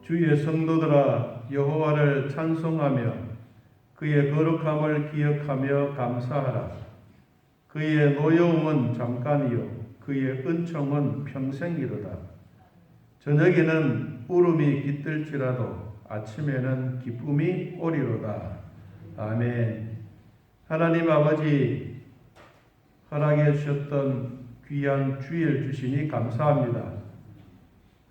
주의 성도들아 여호와를 찬송하며 그의 거룩함을 기억하며 감사하라. 그의 노여움은 잠깐이요 그의 은총은 평생이로다. 저녁에는 울음이 깃들지라도 아침에는 기쁨이 오리로다. 아멘. 하나님 아버지 허락해 주셨던 귀한 주일 주시니 감사합니다.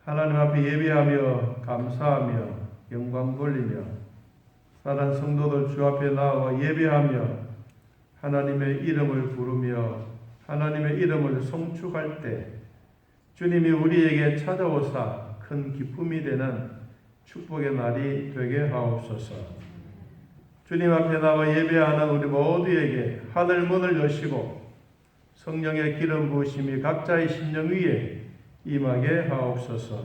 하나님 앞에 예배하며 감사하며 영광 돌리며 사랑하는 성도들 주 앞에 나와 예배하며 하나님의 이름을 부르며 하나님의 이름을 송축할 때 주님이 우리에게 찾아오사 큰 기쁨이 되는 축복의 날이 되게 하옵소서. 주님 앞에 나와 예배하는 우리 모두에게 하늘 문을 여시고 성령의 기름 부으심이 각자의 심령 위에 임하게 하옵소서.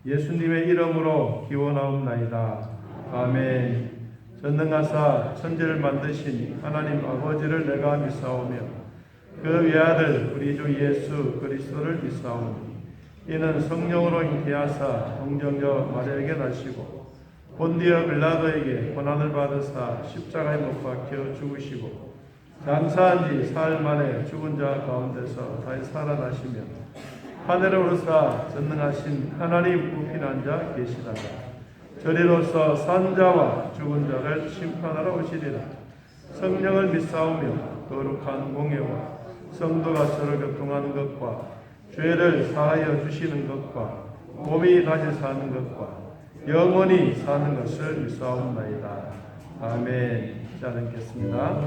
예수님의 이름으로 기원하옵나이다. 아멘. 전능하사 천지를 만드신 하나님 아버지를 내가 믿사오며 그 외아들 우리 주 예수 그리스도를 믿사오니 이는 성령으로 잉태하사 동정녀 마리아에게 나시고 본디어 빌라도에게 고난을 받으사 십자가에 못 박혀 죽으시고 장사한 지 사흘 만에 죽은 자 가운데서 다시 살아나시며 하늘에 오르사 전능하신 하나님 우편한 자 계시다가 저리로서 산자와 죽은 자를 심판하러 오시리라. 성령을 믿사오며 거룩한 공예와 성도가 서로 교통하는 것과 죄를 사하여 주시는 것과 몸이 다시 사는 것과 영원히 사는 것을 믿사옵나이다. 아멘. 자, 읽겠습니다.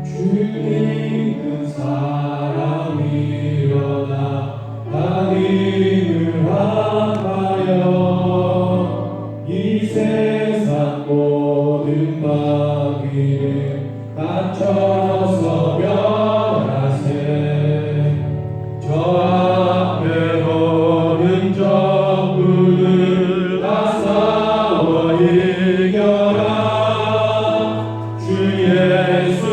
주님 그 사람 일어나 다림을 합하여 이 세상 모든 마귀를 다쳐서 멸하세. 저 앞에 오는 적군을 다 싸워 이겨라. 주 예수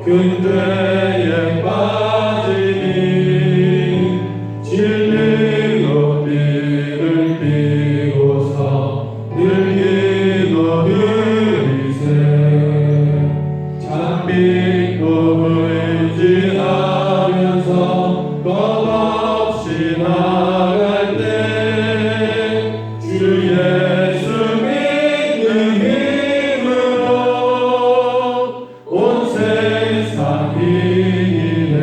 근대에 빠지니 질린 어디를 삐고서 늙기도 느리세. 찬빛급을 지나면서 겁없이 나갈 때 주 예수 믿는 힘으로 온 세상 이기네.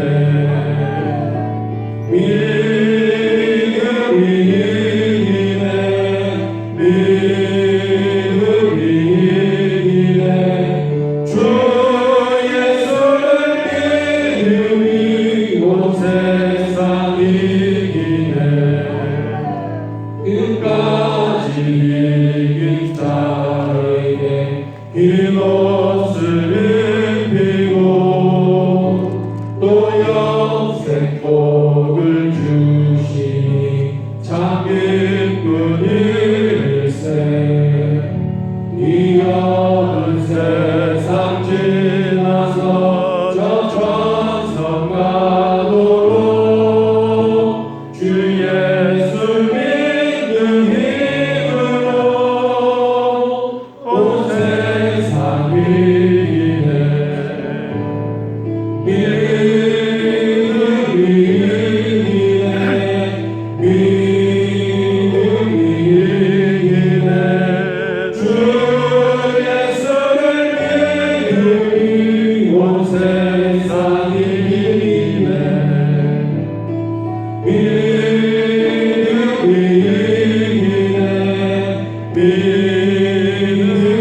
믿음이 이기네. 믿음이 이기네. 주 예수를 믿음이 온 세상 이기네. 끝까지 이긴 자에게 긴 옷을 입히고 또 영생 복을 주시니 참 기쁜 일세. 이 어두운 세상 지나서 저 천성 가도록 주 예수 믿는 힘으로 온 세상 이기네. 믿음이 이기네. 믿음이 이기네. 주 예수를 믿음이 온 세상 이기네. 믿음이 이기네. 믿음이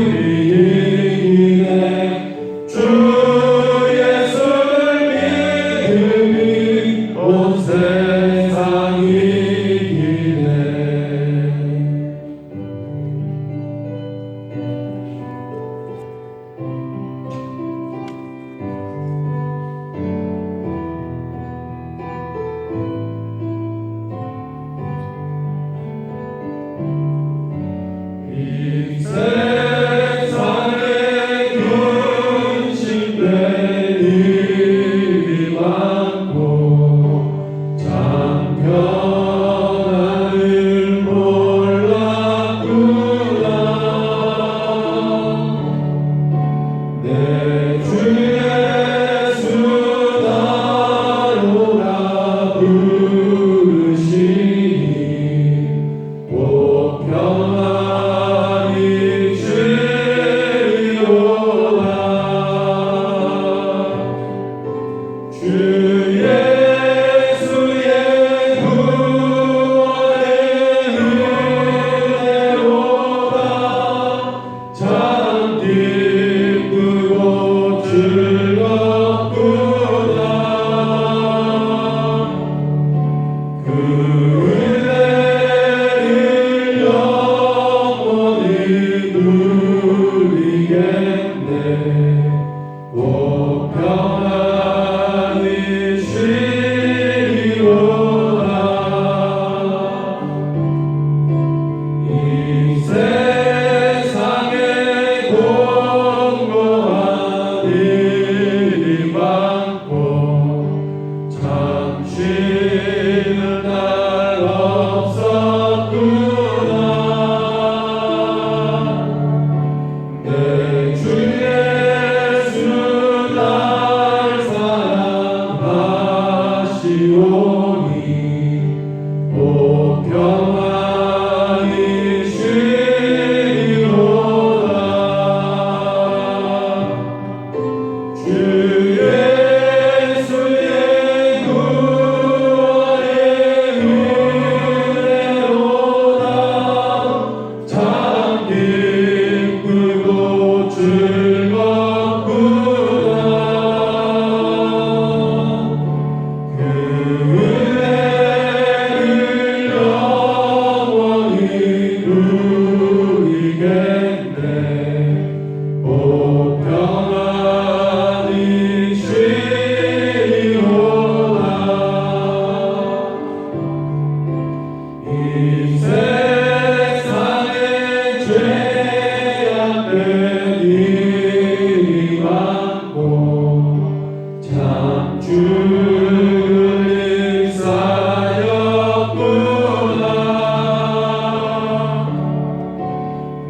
이기네. 주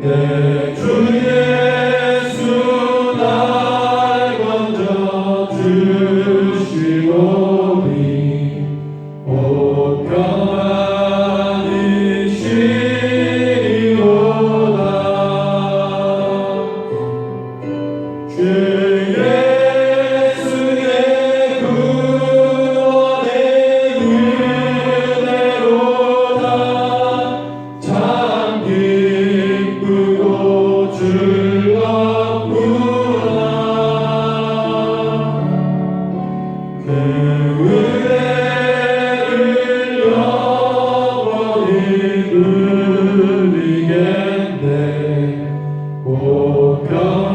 내 주 예수 날 건져 주시오니 오 평안이시리로다 주 예수의 구원의 은혜로다 참 기쁘고 즐겁구나 그 은혜를 영원히 누리겠네 오 평안이시리로다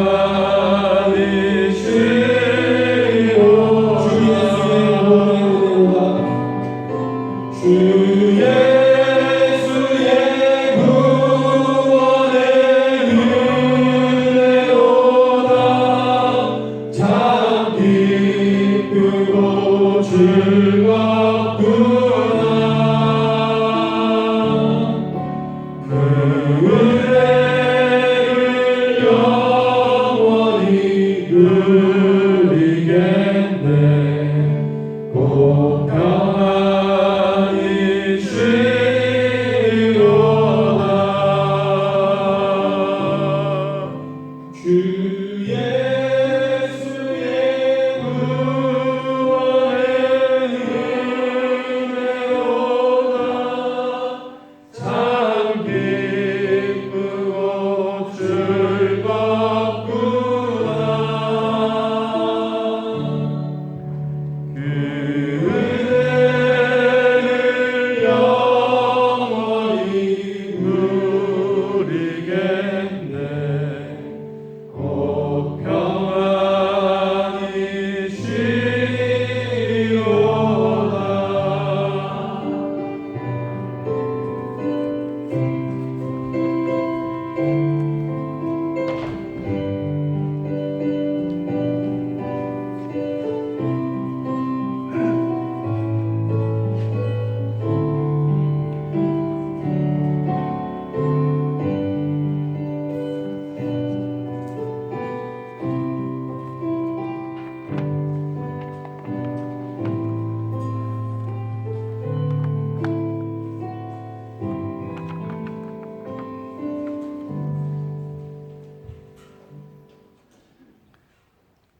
주 예수의 구원의 은혜로다 참 기쁘고 즐겁구나 그 은혜를 영원히 누리겠네 오 평안이시리로다 주 예수의 구원의 은혜로다 참 기쁘고 즐겁구나 그 은혜를 영원히 누리겠네 오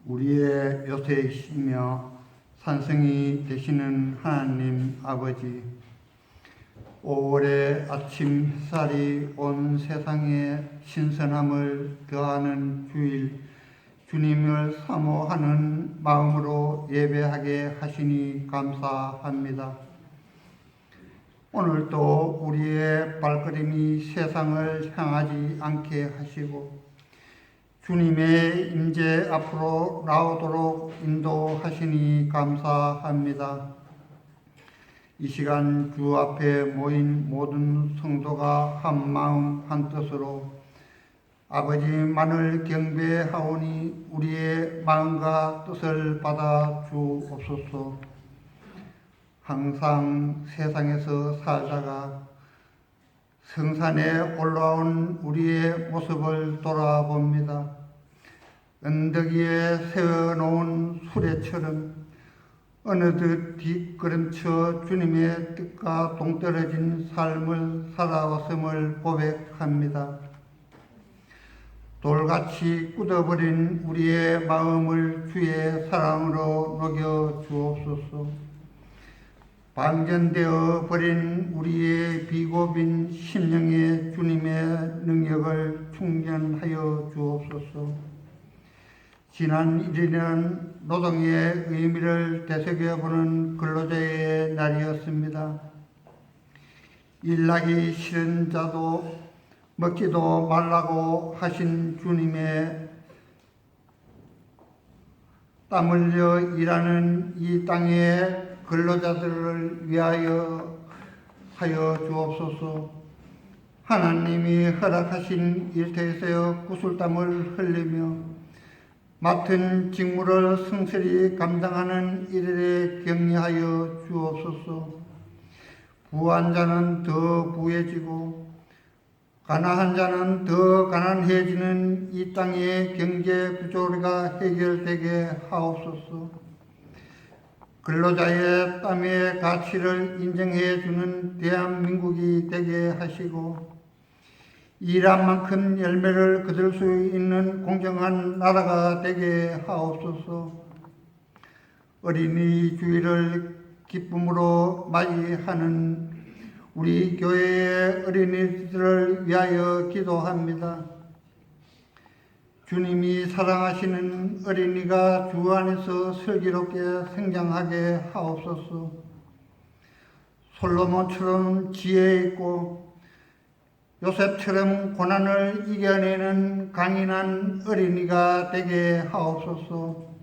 우리의 요새이시며 산성이 되시는 하나님 아버지, 5월의 아침 햇살이 온 세상에 신선함을 더하는 주일, 주님을 사모하는 마음으로 예배하게 하시니 감사합니다. 오늘도 우리의 발걸음이 세상을 향하지 않게 하시고 주님의 임재 앞으로 나오도록 인도하시니 감사합니다. 이 시간 주 앞에 모인 모든 성도가 한 마음 한 뜻으로 아버지만을 경배하오니 우리의 마음과 뜻을 받아 주옵소서. 항상 세상에서 살다가 성산에 올라온 우리의 모습을 돌아봅니다. 언덕 위에 세워놓은 수레처럼 어느덧 뒷걸음쳐 주님의 뜻과 동떨어진 삶을 살아왔음을 고백합니다. 돌같이 굳어버린 우리의 마음을 주의 사랑으로 녹여 주옵소서. 방전되어 버린 우리의 비고빈 심령에 주님의 능력을 충전하여 주옵소서. 지난 1일은 노동의 의미를 되새겨보는 근로자의 날이었습니다. 일하기 싫은 자도 먹지도 말라고 하신 주님의 땀 흘려 일하는 이 땅의 근로자들을 위하여 하여 주옵소서. 하나님이 허락하신 일터에서 구슬땀을 흘리며 맡은 직무를 성실히 감당하는 일에 격려하여 주옵소서. 부한 자는 더 부해지고 가난한 자는 더 가난해지는 이 땅의 경제 부조리가 해결되게 하옵소서. 근로자의 땀의 가치를 인정해 주는 대한민국이 되게 하시고, 일한 만큼 열매를 거둘 수 있는 공정한 나라가 되게 하옵소서. 어린이 주일을 기쁨으로 맞이하는 우리 교회의 어린이들을 위하여 기도합니다. 주님이 사랑하시는 어린이가 주 안에서 슬기롭게 성장하게 하옵소서. 솔로몬처럼 지혜 있고 요셉처럼 고난을 이겨내는 강인한 어린이가 되게 하옵소서.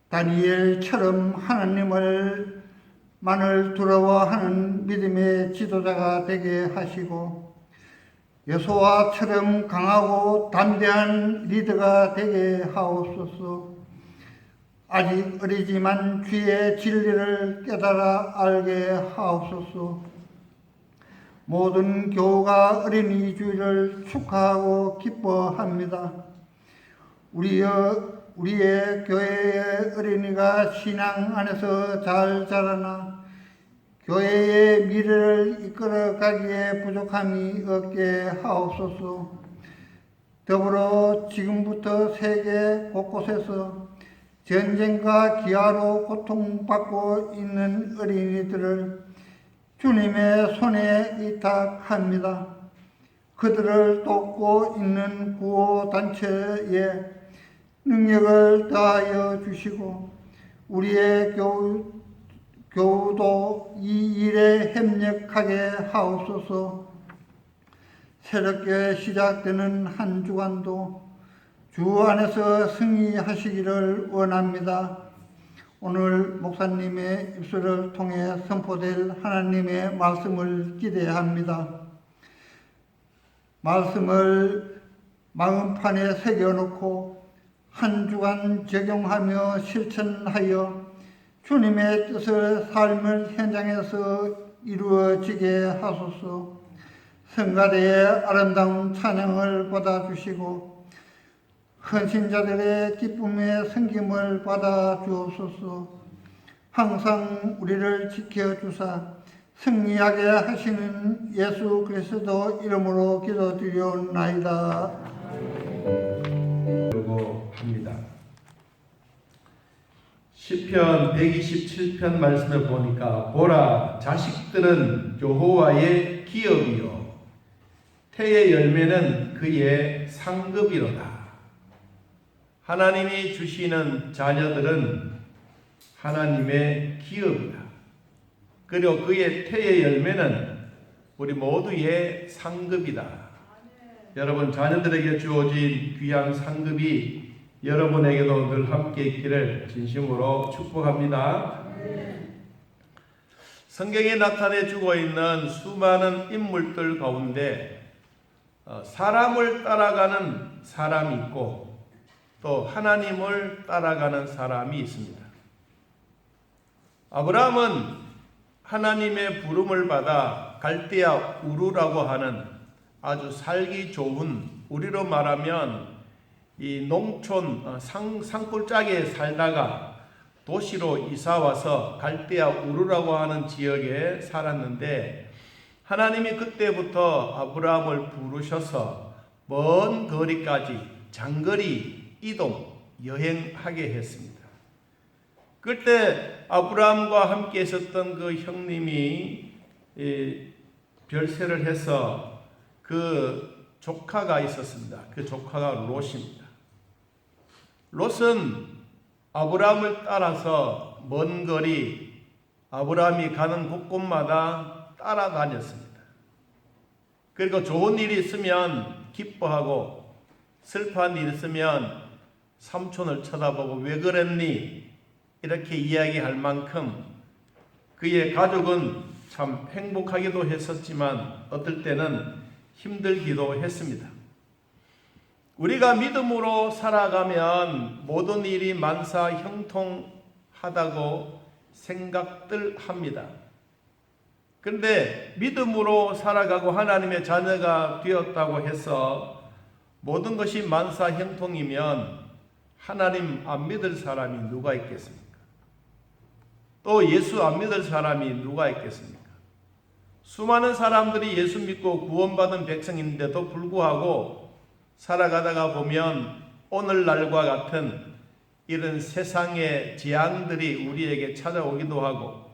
다니엘처럼 하나님을 만을 두려워하는 믿음의 지도자가 되게 하시고, 여호와처럼 강하고 담대한 리더가 되게 하옵소서. 아직 어리지만 주의 진리를 깨달아 알게 하옵소서. 모든 교우가 어린이 주일을 축하하고 기뻐합니다. 우리의 교회의 어린이가 신앙 안에서 잘 자라나 교회의 미래를 이끌어가기에 부족함이 없게 하옵소서. 더불어 지금부터 세계 곳곳에서 전쟁과 기아로 고통받고 있는 어린이들을 주님의 손에 위탁합니다. 그들을 돕고 있는 구호단체에 능력을 더하여 주시고, 우리의 교우도 이 일에 협력하게 하옵소서. 새롭게 시작되는 한 주간도 주 안에서 승리하시기를 원합니다. 오늘 목사님의 입술을 통해 선포될 하나님의 말씀을 기대합니다. 말씀을 마음판에 새겨놓고 한 주간 적용하며 실천하여 주님의 뜻을 삶을 현장에서 이루어지게 하소서. 성가대의 아름다운 찬양을 받아주시고 헌신자들의 기쁨의 섬김을 받아 주옵소서. 항상 우리를 지켜주사 승리하게 하시는 예수 그리스도 이름으로 기도드리옵나이다. 합니다. 시편 127편 말씀을 보니까, 보라, 자식들은 여호와의 기업이요 태의 열매는 그의 상급이로다. 하나님이 주시는 자녀들은 하나님의 기업이다. 그리고 그의 태의 열매는 우리 모두의 상급이다. 여러분, 자녀들에게 주어진 귀한 상급이 여러분에게도 늘 함께 있기를 진심으로 축복합니다. 성경에 나타내주고 있는 수많은 인물들 가운데 사람을 따라가는 사람이 있고 또 하나님을 따라가는 사람이 있습니다. 아브라함은 하나님의 부름을 받아 갈대아 우르라고 하는 아주 살기 좋은, 우리로 말하면 이 농촌 산골짜기에 살다가 도시로 이사와서 갈대아 우르라고 하는 지역에 살았는데, 하나님이 그때부터 아브라함을 부르셔서 먼 거리까지 장거리 이동 여행하게 했습니다. 그때 아브라함과 함께 있었던 그 형님이 별세를 해서 그 조카가 있었습니다. 그 조카가 롯입니다. 롯은 아브라함을 따라서 먼 거리 아브라함이 가는 곳곳마다 따라다녔습니다. 그리고 좋은 일이 있으면 기뻐하고 슬퍼한 일이 있으면 삼촌을 쳐다보고 왜 그랬니? 이렇게 이야기할 만큼 그의 가족은 참 행복하기도 했었지만 어떨 때는 힘들기도 했습니다. 우리가 믿음으로 살아가면 모든 일이 만사 형통하다고 생각들 합니다. 그런데 믿음으로 살아가고 하나님의 자녀가 되었다고 해서 모든 것이 만사형통이면 하나님 안 믿을 사람이 누가 있겠습니까? 또 예수 안 믿을 사람이 누가 있겠습니까? 수많은 사람들이 예수 믿고 구원받은 백성인데도 불구하고 살아가다가 보면 오늘날과 같은 이런 세상의 재앙들이 우리에게 찾아오기도 하고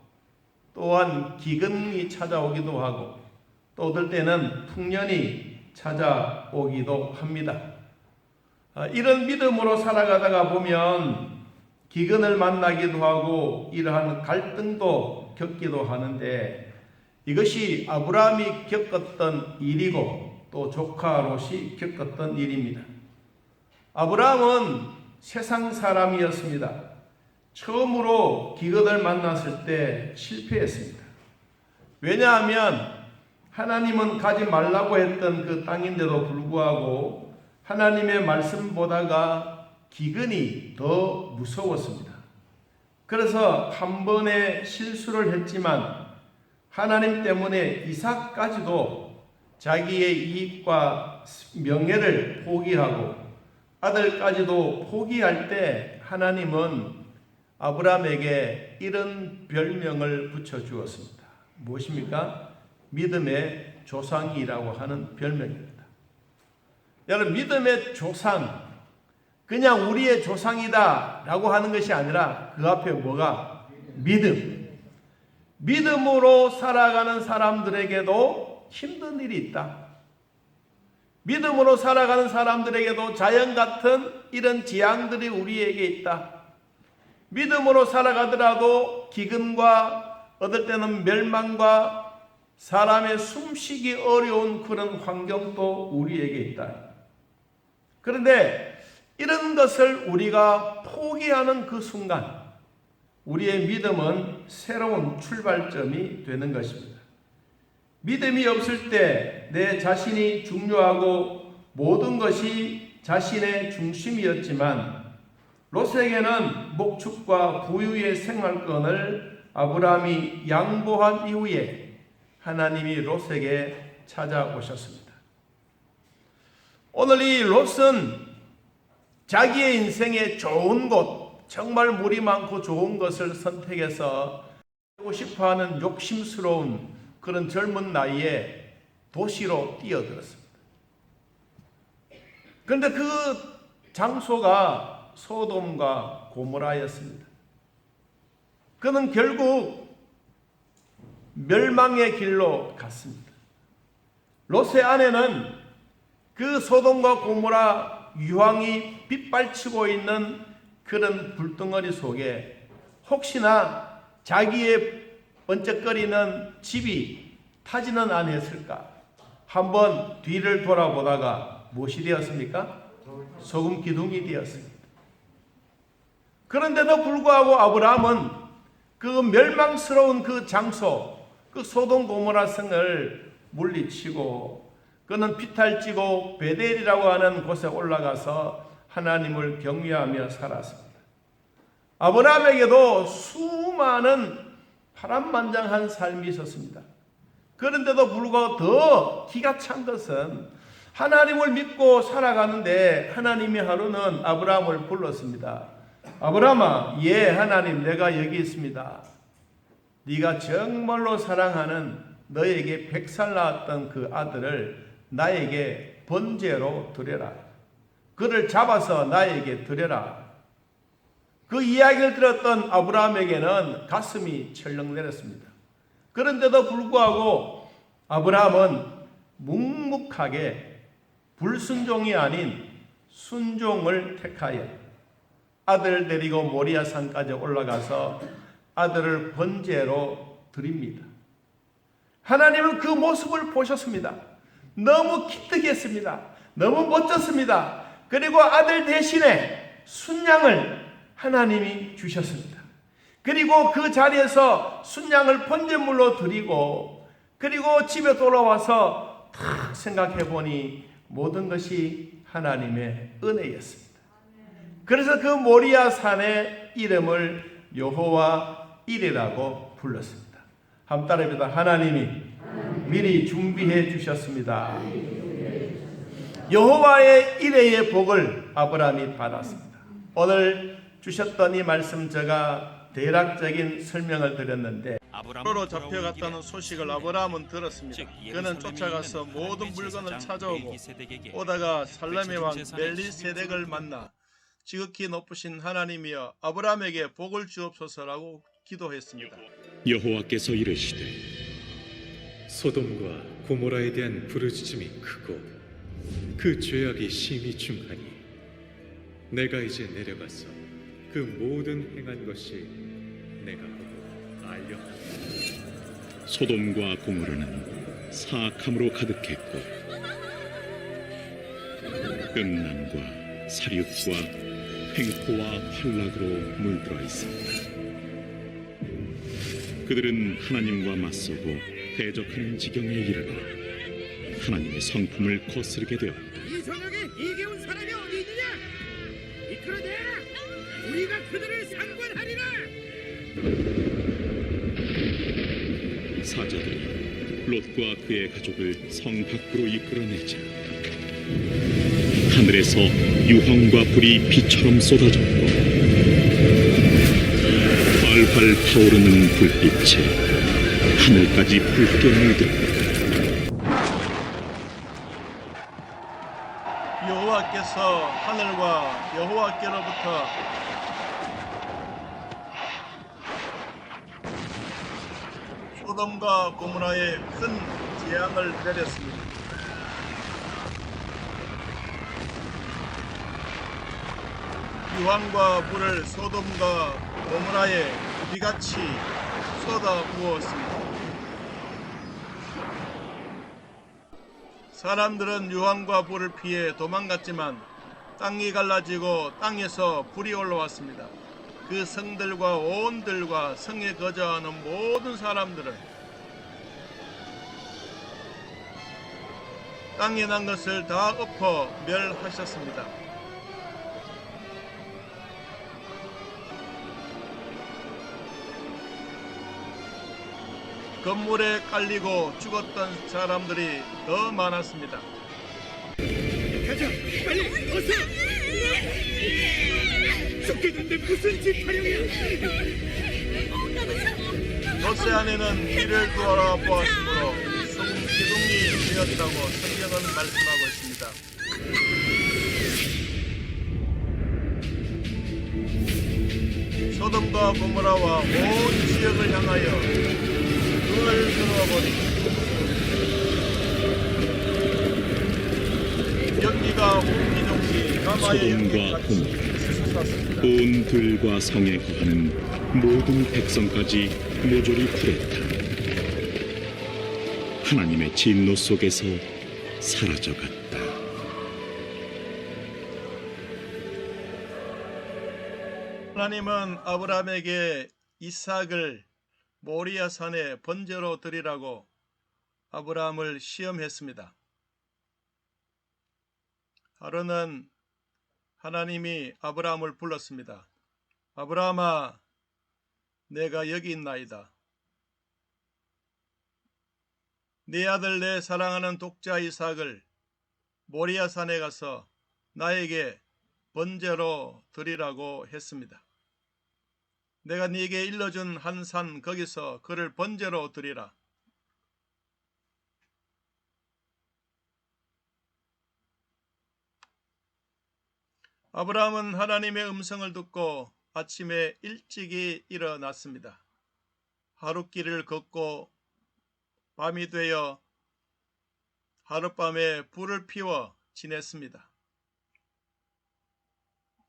또한 기근이 찾아오기도 하고 또 어떨 때는 풍년이 찾아오기도 합니다. 이런 믿음으로 살아가다가 보면 기근을 만나기도 하고 이러한 갈등도 겪기도 하는데 이것이 아브라함이 겪었던 일이고 또 조카 롯이 겪었던 일입니다. 아브라함은 세상 사람이었습니다. 처음으로 기근을 만났을 때 실패했습니다. 왜냐하면 하나님은 가지 말라고 했던 그 땅인데도 불구하고 하나님의 말씀보다가 기근이 더 무서웠습니다. 그래서 한 번의 실수를 했지만 하나님 때문에 이삭까지도 자기의 이익과 명예를 포기하고 아들까지도 포기할 때 하나님은 아브라함에게 이런 별명을 붙여주었습니다. 무엇입니까? 믿음의 조상이라고 하는 별명입니다. 여러분, 믿음의 조상, 그냥 우리의 조상이다 라고 하는 것이 아니라 그 앞에 뭐가? 믿음. 믿음으로 살아가는 사람들에게도 힘든 일이 있다. 믿음으로 살아가는 사람들에게도 자연 같은 이런 재앙들이 우리에게 있다. 믿음으로 살아가더라도 기근과 어떨 때는 멸망과 사람의 숨쉬기 어려운 그런 환경도 우리에게 있다. 그런데 이런 것을 우리가 포기하는 그 순간 우리의 믿음은 새로운 출발점이 되는 것입니다. 믿음이 없을 때 내 자신이 중요하고 모든 것이 자신의 중심이었지만 롯에게는 목축과 부유의 생활권을 아브라함이 양보한 이후에 하나님이 롯에게 찾아오셨습니다. 오늘 이 롯은 자기의 인생에 좋은 곳, 정말 물이 많고 좋은 것을 선택해서 하고 싶어하는 욕심스러운 그런 젊은 나이에 도시로 뛰어들었습니다. 그런데 그 장소가 소돔과 고모라였습니다. 그는 결국 멸망의 길로 갔습니다. 롯의 아내는 그 소돔과 고모라 유황이 빗발치고 있는 그런 불덩어리 속에 혹시나 자기의 번쩍거리는 집이 타지는 않았을까? 한번 뒤를 돌아보다가 무엇이 되었습니까? 소금 기둥이 되었습니다. 그런데도 불구하고 아브라함은 그 멸망스러운 그 장소, 그 소돔 고모라 성을 물리치고 그는 피탈지고 베델이라고 하는 곳에 올라가서 하나님을 경외하며 살았습니다. 아브라함에게도 수많은 파란만장한 삶이 있었습니다. 그런데도 불구하고 더 기가 찬 것은 하나님을 믿고 살아가는데 하나님이 하루는 아브라함을 불렀습니다. 아브라함아, 예 하나님, 내가 여기 있습니다. 네가 정말로 사랑하는 너에게 100살 낳았던 그 아들을 나에게 번제로 드려라. 그를 잡아서 나에게 드려라. 그 이야기를 들었던 아브라함에게는 가슴이 철렁 내렸습니다. 그런데도 불구하고 아브라함은 묵묵하게 불순종이 아닌 순종을 택하여 아들을 데리고 모리아 산까지 올라가서 아들을 번제로 드립니다. 하나님은 그 모습을 보셨습니다. 너무 기특했습니다. 너무 멋졌습니다. 그리고 아들 대신에 순양을 하나님이 주셨습니다. 그리고 그 자리에서 순양을 번제물로 드리고 그리고 집에 돌아와서 탁 생각해 보니 모든 것이 하나님의 은혜였습니다. 그래서 그 모리아 산의 이름을 여호와 일이라고 불렀습니다. 한번 따라해봅니다. 하나님이 미리 준비해 주셨습니다. 여호와의 이레의 복을 아브라함이 받았습니다. 오늘 주셨던 이 말씀 제가 대략적인 설명을 드렸는데 포로로 잡혀갔다는 소식을 아브라함은 들었습니다. 그는 쫓아가서 모든 물건을 찾아오고 오다가 살렘의 왕 멜리세덱을 만나 지극히 높으신 하나님이여 아브라함에게 복을 주옵소서라고 기도했습니다. 여호와께서 이르시되 소돔과 고모라에 대한 부르짖음이 크고 그 죄악이 심히 중하니 내가 이제 내려가서 그 모든 행한 것이 내가 보고 알려하리라. 소돔과 고모라는 사악함으로 가득했고 음란과 살육과 횡포와 환락으로 물들어 있습니다. 그들은 하나님과 맞서고 대적하는 지경에 이르러 하나님의 성품을 거스르게 되었다. 이 저녁에 이겨온 사람이 어디 있느냐? 이끌어내라! 우리가 그들을 상관하리라! 사자들이 롯과 그의 가족을 성 밖으로 이끌어내자 하늘에서 유황과 불이 비처럼 쏟아졌고 활활 타오르는 불빛에 하늘까지 붉게 물들었다. 여호와께서 하늘과 여호와께로부터 소돔과 고모라에 큰 재앙을 내렸습니다. 유황과 물을 소돔과 고모라에 비같이 쏟아 부었습니다. 사람들은 유황과 불을 피해 도망갔지만 땅이 갈라지고 땅에서 불이 올라왔습니다. 그 성들과 온들과 성에 거주하는 모든 사람들은 땅에 난 것을 다 엎어 멸하셨습니다. 건물에 깔리고 죽었던 사람들이 더 많았습니다. 가자! 빨리! 어서! 죽겠는데 무슨 짓 하려냐! 노새 안에는 피를 돌아보았으므로 기둥이 되었다고 성경은 말씀하고 있습니다. 소돔과 고모라와 온 지역을 향하여 눈을 들어보니 연기가 옹기종기 가마의 연기같이 솟았습니다. 온 들과 성에 거하는 모든 백성까지 모조리 불했다. 하나님의 진노 속에서 사라져갔다. 하나님은 아브라함에게 이삭을 모리아 산에 번제로 드리라고 아브라함을 시험했습니다. 하루는 하나님이 아브라함을 불렀습니다. 아브라함아, 내가 여기 있나이다. 네 아들 내 사랑하는 독자 이삭을 모리아 산에 가서 나에게 번제로 드리라고 했습니다. 내가 네게 일러준 한 산 거기서 그를 번제로 드리라. 아브라함은 하나님의 음성을 듣고 아침에 일찍이 일어났습니다. 하룻길을 걷고 밤이 되어 하룻밤에 불을 피워 지냈습니다.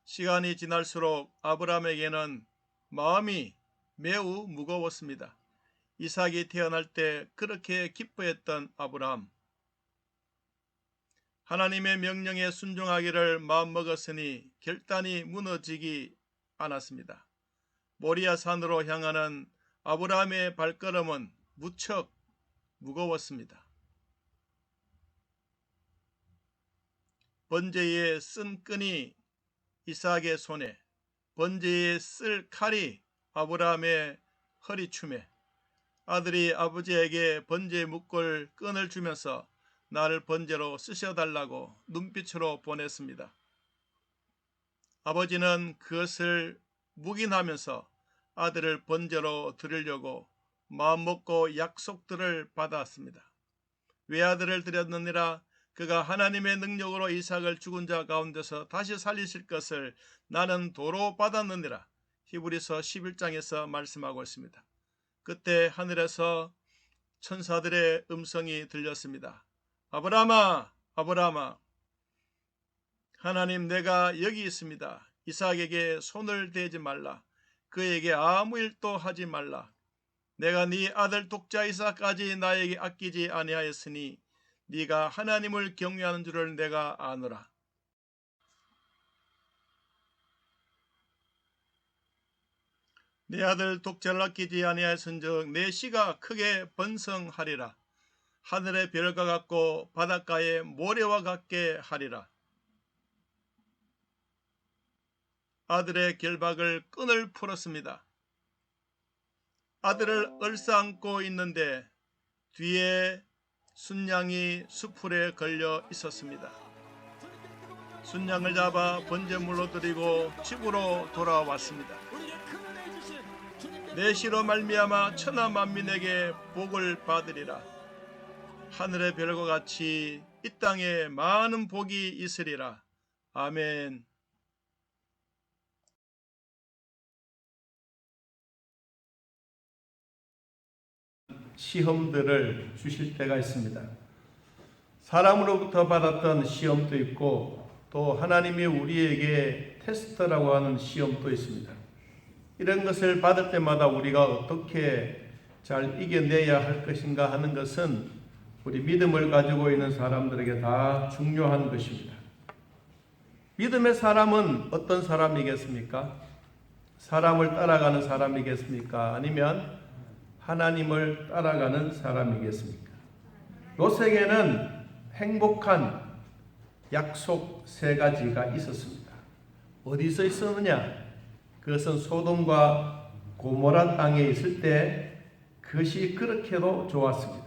시간이 지날수록 아브라함에게는 마음이 매우 무거웠습니다. 이삭이 태어날 때 그렇게 기뻐했던 아브라함. 하나님의 명령에 순종하기를 마음먹었으니 결단이 무너지지 않았습니다. 모리아 산으로 향하는 아브라함의 발걸음은 무척 무거웠습니다. 번제에 쓴 끈이 이삭의 손에, 번제에 쓸 칼이 아브라함의 허리춤에, 아들이 아버지에게 번제의 묵골 끈을 주면서 나를 번제로 쓰셔달라고 눈빛으로 보냈습니다. 아버지는 그것을 묵인하면서 아들을 번제로 드리려고 마음먹고 약속들을 받았습니다. 외아들을 드렸느니라. 그가 하나님의 능력으로 이삭을 죽은 자 가운데서 다시 살리실 것을 나는 도로 받았느니라. 히브리서 11장에서 말씀하고 있습니다. 그때 하늘에서 천사들의 음성이 들렸습니다. 아브라함아, 아브라함아, 하나님 내가 여기 있습니다. 이삭에게 손을 대지 말라. 그에게 아무 일도 하지 말라. 내가 네 아들 독자 이삭까지 나에게 아끼지 아니하였으니 네가 하나님을 경외하는 줄을 내가 아노라. 내 아들 독자를 아끼지 아니하였은즉 내 씨가 크게 번성하리라. 하늘의 별과 같고 바닷가의 모래와 같게 하리라. 아들의 결박을 끈을 풀었습니다. 아들을 얼싸안고 있는데 뒤에 순양이 수풀에 걸려 있었습니다. 순양을 잡아 번제물로 드리고 집으로 돌아왔습니다. 내 씨로 말미암아 천하 만민에게 복을 받으리라. 하늘의 별과 같이 이 땅에 많은 복이 있으리라. 아멘. 시험들을 주실 때가 있습니다. 사람으로부터 받았던 시험도 있고 또 하나님이 우리에게 테스트라고 하는 시험도 있습니다. 이런 것을 받을 때마다 우리가 어떻게 잘 이겨내야 할 것인가 하는 것은 우리 믿음을 가지고 있는 사람들에게 다 중요한 것입니다. 믿음의 사람은 어떤 사람이겠습니까? 사람을 따라가는 사람이겠습니까? 아니면 하나님을 따라가는 사람이겠습니까? 롯에게는 행복한 약속 3가지가 있었습니다. 어디서 있었느냐? 그것은 소돔과 고모라 땅에 있을 때 그것이 그렇게도 좋았습니다.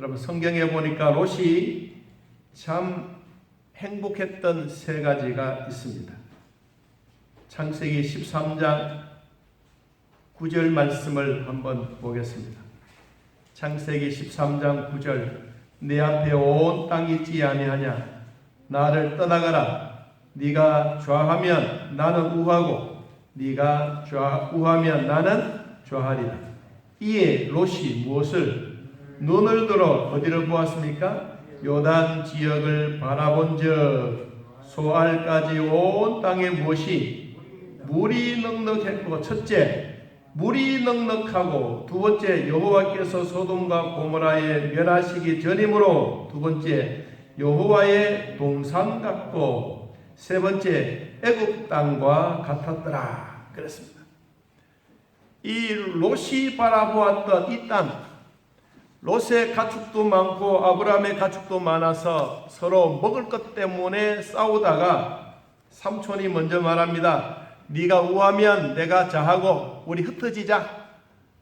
여러분 성경에 보니까 롯이 참 행복했던 3가지가 있습니다. 창세기 13장 9절 말씀을 한번 보겠습니다. 창세기 13장 9절 내 앞에 온 땅이 있지 아니하냐 나를 떠나가라. 네가 좌하면 나는 우하고 네가 우하면 나는 좌하리라. 이에 롯이 무엇을 눈을 들어 어디를 보았습니까? 요단 지역을 바라본즉 소알까지 온 땅에 무엇이 물이 넉넉했고 첫째 물이 넉넉하고 두 번째 여호와께서 소돔과 고모라에 멸하시기 전이므로 두 번째 여호와의 동산 같고 세 번째 애굽 땅과 같았더라 그랬습니다. 이 롯이 바라보았던 이 땅, 롯의 가축도 많고 아브라함의 가축도 많아서 서로 먹을 것 때문에 싸우다가 삼촌이 먼저 말합니다. 네가 우하면 내가 좌하고 우리 흩어지자.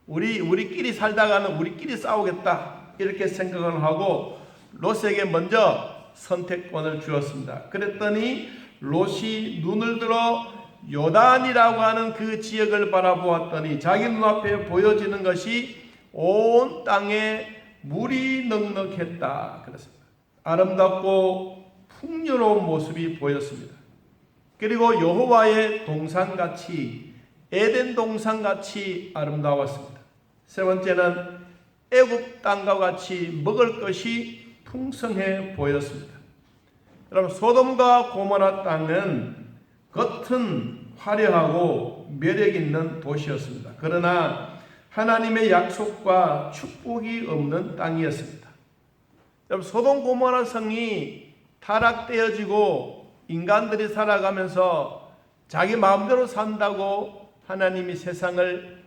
우리끼리 살다가는 우리끼리 싸우겠다. 이렇게 생각을 하고 롯에게 먼저 선택권을 주었습니다. 그랬더니 롯이 눈을 들어 요단이라고 하는 그 지역을 바라보았더니 자기 눈앞에 보여지는 것이 온 땅에 물이 넉넉했다. 그렇습니다. 아름답고 풍요로운 모습이 보였습니다. 그리고 여호와의 동산같이 에덴 동산같이 아름다웠습니다. 세 번째는 애굽 땅과 같이 먹을 것이 풍성해 보였습니다. 여러분 소돔과 고모라 땅은 겉은 화려하고 매력 있는 도시였습니다. 그러나 하나님의 약속과 축복이 없는 땅이었습니다. 여러분 소돔 고모라 성이 타락되어지고 인간들이 살아가면서 자기 마음대로 산다고 하나님이 세상을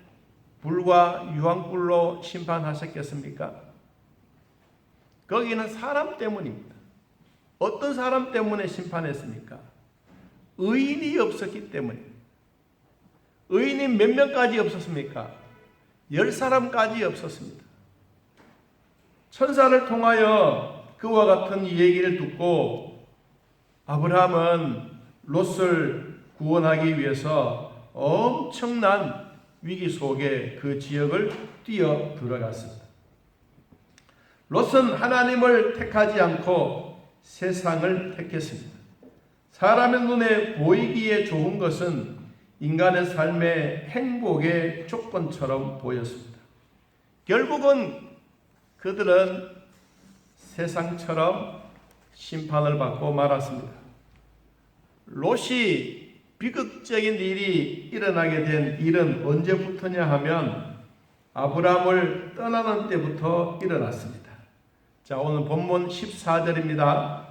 불과 유황불로 심판하셨겠습니까? 거기는 사람 때문입니다. 어떤 사람 때문에 심판했습니까? 의인이 없었기 때문입니다. 의인이 몇 명까지 없었습니까? 10사람까지 없었습니다. 천사를 통하여 그와 같은 이 얘기를 듣고 아브라함은 롯을 구원하기 위해서 엄청난 위기 속에 그 지역을 뛰어 들어갔습니다. 롯은 하나님을 택하지 않고 세상을 택했습니다. 사람의 눈에 보이기에 좋은 것은 인간의 삶의 행복의 조건처럼 보였습니다. 결국은 그들은 세상처럼 심판을 받고 말았습니다. 롯이 비극적인 일이 일어나게 된 일은 언제부터냐 하면 아브라함을 떠나는 때부터 일어났습니다. 자, 오늘 본문 14절입니다.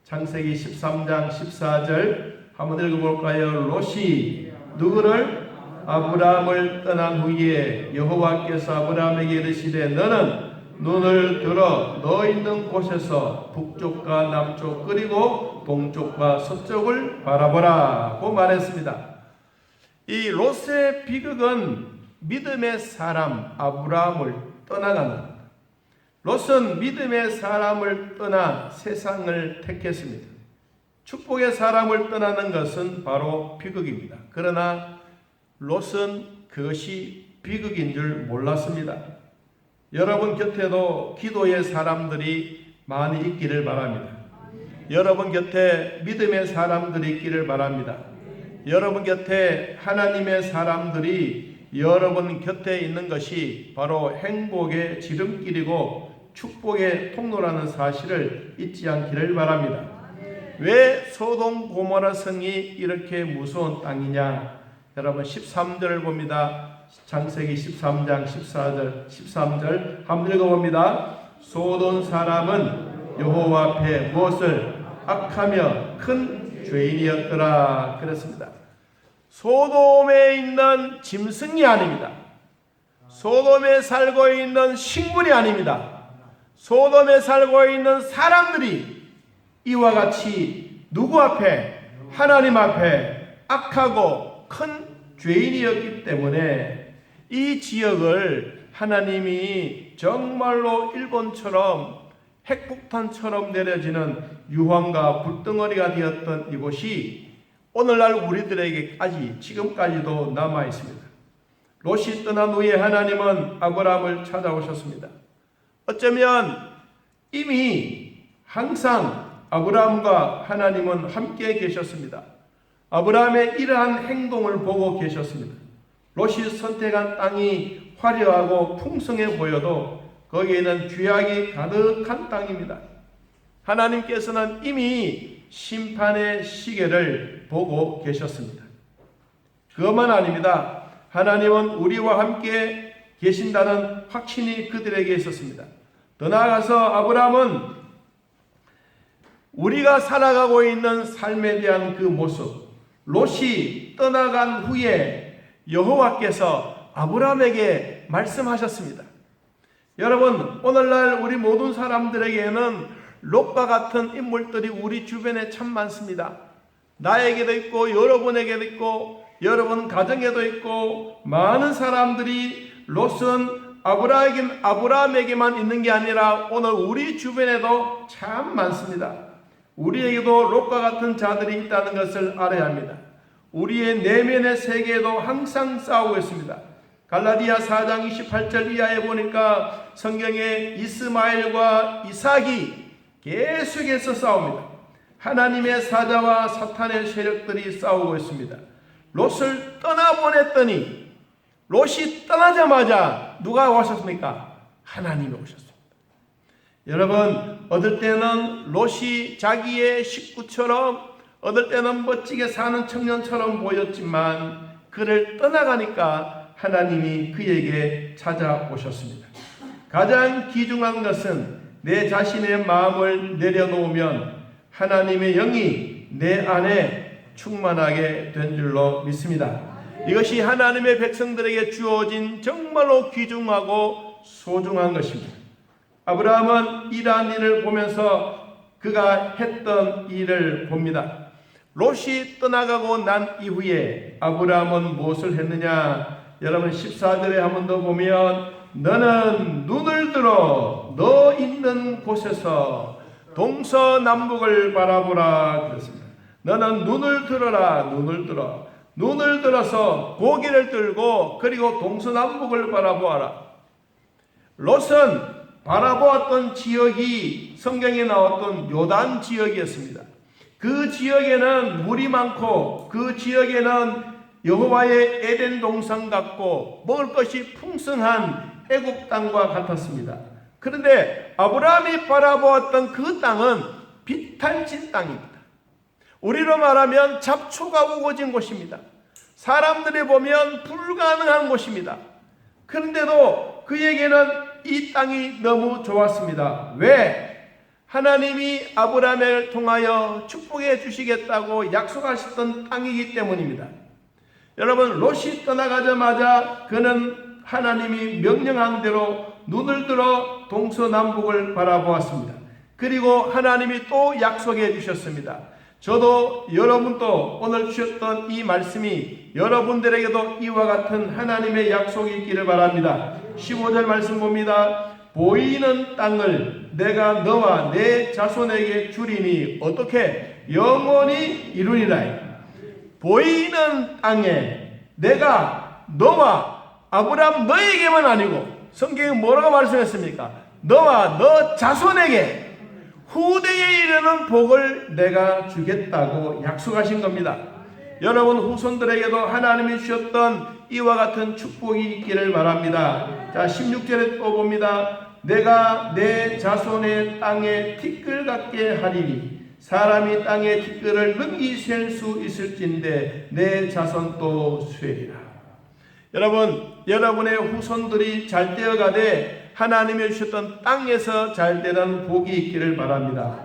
창세기 13장 14절 한번 읽어볼까요? 롯이 누구를? 아브라함을 떠난 후에 여호와께서 아브라함에게 이르시되 너는 눈을 들어 너 있는 곳에서 북쪽과 남쪽 그리고 동쪽과 서쪽을 바라보라고 말했습니다. 이 롯의 비극은 믿음의 사람 아브라함을 떠나가는 것. 롯은 믿음의 사람을 떠나 세상을 택했습니다. 축복의 사람을 떠나는 것은 바로 비극입니다. 그러나 롯은 그것이 비극인 줄 몰랐습니다. 여러분 곁에도 기도의 사람들이 많이 있기를 바랍니다. 여러분 곁에 믿음의 사람들이 있기를 바랍니다. 여러분 곁에 하나님의 사람들이 여러분 곁에 있는 것이 바로 행복의 지름길이고 축복의 통로라는 사실을 잊지 않기를 바랍니다. 왜 소돔 고모라 성이 이렇게 무서운 땅이냐? 여러분 13절을 봅니다. 창세기 13장 14절 13절 한번 읽어봅니다. 소돔 사람은 여호와 앞에 무엇을 악하며 큰 죄인이었더라 그랬습니다. 소돔에 있는 짐승이 아닙니다. 소돔에 살고 있는 식물이 아닙니다. 소돔에 살고 있는 사람들이 이와 같이 누구 앞에? 하나님 앞에 악하고 큰 죄인이었기 때문에 이 지역을 하나님이 정말로 일본처럼 핵폭탄처럼 내려지는 유황과 불덩어리가 되었던 이곳이 오늘날 우리들에게까지 지금까지도 남아 있습니다. 롯이 떠난 후에 하나님은 아브라함을 찾아오셨습니다. 어쩌면 이미 항상 아브라함과 하나님은 함께 계셨습니다. 아브라함의 이러한 행동을 보고 계셨습니다. 롯이 선택한 땅이 화려하고 풍성해 보여도 거기에는 죄악이 가득한 땅입니다. 하나님께서는 이미 심판의 시계를 보고 계셨습니다. 그것만 아닙니다. 하나님은 우리와 함께 계신다는 확신이 그들에게 있었습니다. 더 나아가서 아브라함은 우리가 살아가고 있는 삶에 대한 그 모습, 롯이 떠나간 후에 여호와께서 아브라함에게 말씀하셨습니다. 여러분, 오늘날 우리 모든 사람들에게는 롯과 같은 인물들이 우리 주변에 참 많습니다. 나에게도 있고 여러분에게도 있고 여러분 가정에도 있고 많은 사람들이 롯은 아브라함에게만 있는 게 아니라 오늘 우리 주변에도 참 많습니다. 우리에게도 롯과 같은 자들이 있다는 것을 알아야 합니다. 우리의 내면의 세계에도 항상 싸우고 있습니다. 갈라디아 4장 28절 이하에 보니까 성경에 이스마엘과 이삭이 계속해서 싸웁니다. 하나님의 사자와 사탄의 세력들이 싸우고 있습니다. 롯을 떠나보냈더니 롯이 떠나자마자 누가 오셨습니까? 하나님이 오셨습니다. 여러분, 어떨 때는 롯이 자기의 식구처럼, 어떨 때는 멋지게 사는 청년처럼 보였지만 그를 떠나가니까 하나님이 그에게 찾아오셨습니다. 가장 귀중한 것은 내 자신의 마음을 내려놓으면 하나님의 영이 내 안에 충만하게 된 줄로 믿습니다. 이것이 하나님의 백성들에게 주어진 정말로 귀중하고 소중한 것입니다. 아브라함은 이러한 일을 보면서 그가 했던 일을 봅니다. 롯이 떠나가고 난 이후에 아브라함은 무엇을 했느냐? 여러분 14절에 한 번 더 보면 너는 눈을 들어 너 있는 곳에서 동서남북을 바라보라 그랬습니다. 너는 눈을 들어라. 눈을 들어서 고개를 들고 그리고 동서남북을 바라보아라. 롯은 바라보았던 지역이 성경에 나왔던 요단 지역이었습니다. 그 지역에는 물이 많고 그 지역에는 여호와의 에덴 동산 같고 먹을 것이 풍성한 애굽 땅과 같았습니다. 그런데 아브라함이 바라보았던 그 땅은 비탈진 땅입니다. 우리로 말하면 잡초가 우거진 곳입니다. 사람들이 보면 불가능한 곳입니다. 그런데도 그에게는 이 땅이 너무 좋았습니다. 왜? 하나님이 아브라함을 통하여 축복해 주시겠다고 약속하셨던 땅이기 때문입니다. 여러분, 롯이 떠나가자마자 그는 하나님이 명령한 대로 눈을 들어 동서남북을 바라보았습니다. 그리고 하나님이 또 약속해 주셨습니다. 저도 여러분도 오늘 주셨던 이 말씀이 여러분들에게도 이와 같은 하나님의 약속이 있기를 바랍니다. 15절 말씀 봅니다. 보이는 땅을 내가 너와 내 자손에게 주리니 어떻게 영원히 이루리라. 보이는 땅에 내가 너와 아브라함 너에게만 아니고 성경이 뭐라고 말씀했습니까? 너와 너 자손에게 후대에 이르는 복을 내가 주겠다고 약속하신 겁니다. 여러분 후손들에게도 하나님이 주셨던 이와 같은 축복이 있기를 바랍니다. 자, 16절에 또 봅니다. 내가 내 자손의 땅에 티끌 같게 하리니 사람이 땅의 티끌을 능히 셀 수 있을진데 내 자손도 쇠리라. 여러분, 여러분의 후손들이 잘 되어가되 하나님이 주셨던 땅에서 잘 되는 복이 있기를 바랍니다.